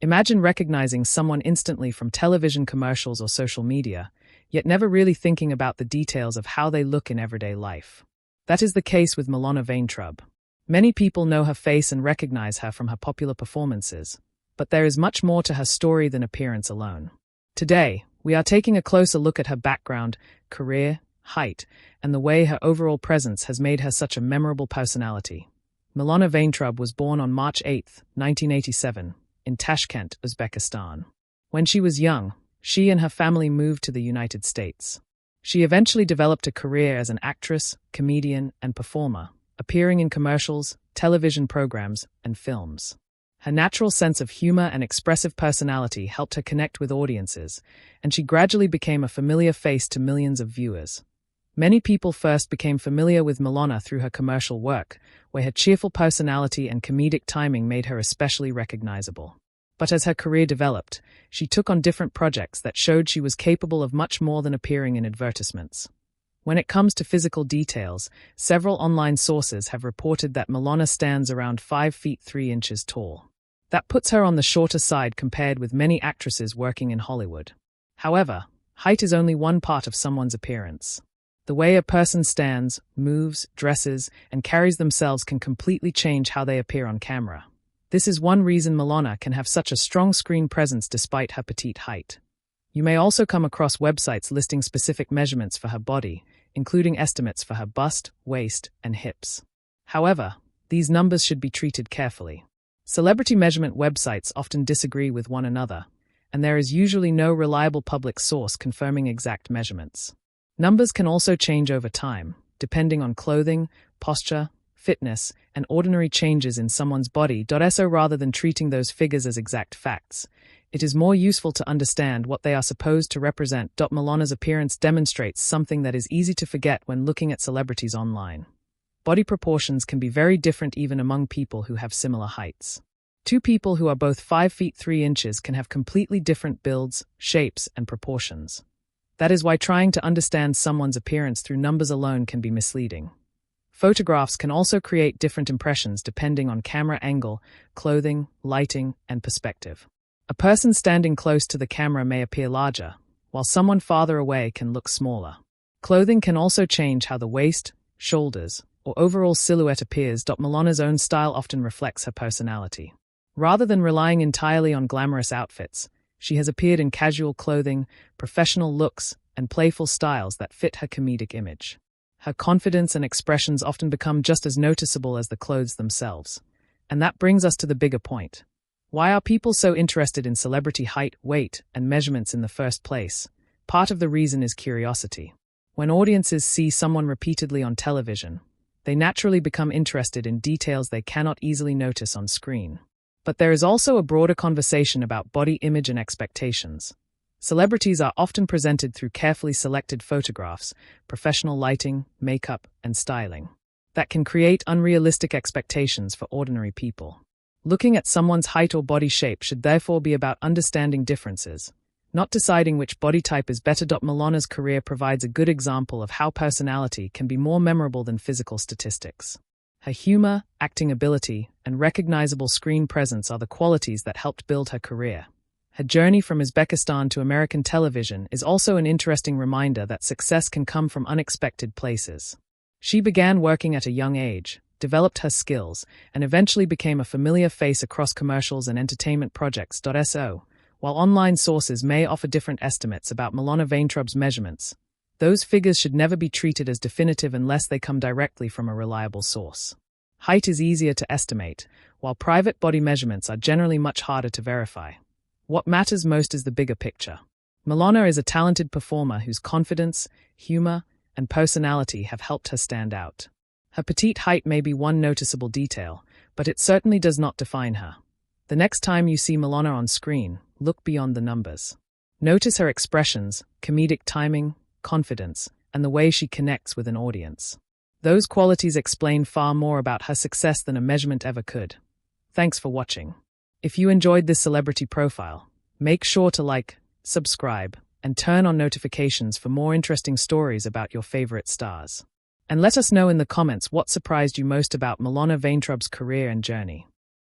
Imagine recognizing someone instantly from television commercials or social media, yet never really thinking about the details of how they look in everyday life. That is the case with Milana Vayntrub. Many people know her face and recognize her from her popular performances, but there is much more to her story than appearance alone. Today, we are taking a closer look at her background, career, height, and the way her overall presence has made her such a memorable personality. Milana Vayntrub was born on March 8, 1987, in Tashkent, Uzbekistan. When she was young, she and her family moved to the United States. She eventually developed a career as an actress, comedian, and performer, appearing in commercials, television programs, and films. Her natural sense of humor and expressive personality helped her connect with audiences, and she gradually became a familiar face to millions of viewers. Many people first became familiar with Milana through her commercial work, where her cheerful personality and comedic timing made her especially recognizable. But as her career developed, she took on different projects that showed she was capable of much more than appearing in advertisements. When it comes to physical details, several online sources have reported that Milana stands around 5 feet 3 inches tall. That puts her on the shorter side compared with many actresses working in Hollywood. However, height is only one part of someone's appearance. The way a person stands, moves, dresses, and carries themselves can completely change how they appear on camera. This is one reason Milana can have such a strong screen presence despite her petite height. You may also come across websites listing specific measurements for her body, including estimates for her bust, waist, and hips. However, these numbers should be treated carefully. Celebrity measurement websites often disagree with one another, and there is usually no reliable public source confirming exact measurements. Numbers can also change over time, depending on clothing, posture, fitness, and ordinary changes in someone's body. So rather than treating those figures as exact facts, it is more useful to understand what they are supposed to represent. Milana's appearance demonstrates something that is easy to forget when looking at celebrities online. Body proportions can be very different even among people who have similar heights. Two people who are both 5 feet 3 inches can have completely different builds, shapes, and proportions. That is why trying to understand someone's appearance through numbers alone can be misleading. Photographs can also create different impressions depending on camera angle, clothing, lighting, and perspective. A person standing close to the camera may appear larger, while someone farther away can look smaller. Clothing can also change how the waist, shoulders, or overall silhouette appears. Milana's own style often reflects her personality. Rather than relying entirely on glamorous outfits, she has appeared in casual clothing, professional looks, and playful styles that fit her comedic image. Her confidence and expressions often become just as noticeable as the clothes themselves. And that brings us to the bigger point. Why are people so interested in celebrity height, weight, and measurements in the first place? Part of the reason is curiosity. When audiences see someone repeatedly on television, they naturally become interested in details they cannot easily notice on screen. But there is also a broader conversation about body image and expectations. Celebrities are often presented through carefully selected photographs, professional lighting, makeup, and styling that can create unrealistic expectations for ordinary people. Looking at someone's height or body shape should therefore be about understanding differences, not deciding which body type is better. Milana's career provides a good example of how personality can be more memorable than physical statistics. Her humor, acting ability, and recognizable screen presence are the qualities that helped build her career. Her journey from Uzbekistan to American television is also an interesting reminder that success can come from unexpected places. She began working at a young age, developed her skills, and eventually became a familiar face across commercials and entertainment projects. While online sources may offer different estimates about Milana Vayntrub's measurements, those figures should never be treated as definitive unless they come directly from a reliable source. Height is easier to estimate, while private body measurements are generally much harder to verify. What matters most is the bigger picture. Milana is a talented performer whose confidence, humor, and personality have helped her stand out. Her petite height may be one noticeable detail, but it certainly does not define her. The next time you see Milana on screen, look beyond the numbers. Notice her expressions, comedic timing, confidence, and the way she connects with an audience. Those qualities explain far more about her success than a measurement ever could. Thanks for watching. If you enjoyed this celebrity profile, make sure to like, subscribe, and turn on notifications for more interesting stories about your favorite stars. And let us know in the comments what surprised you most about Milana Vayntrub's career and journey.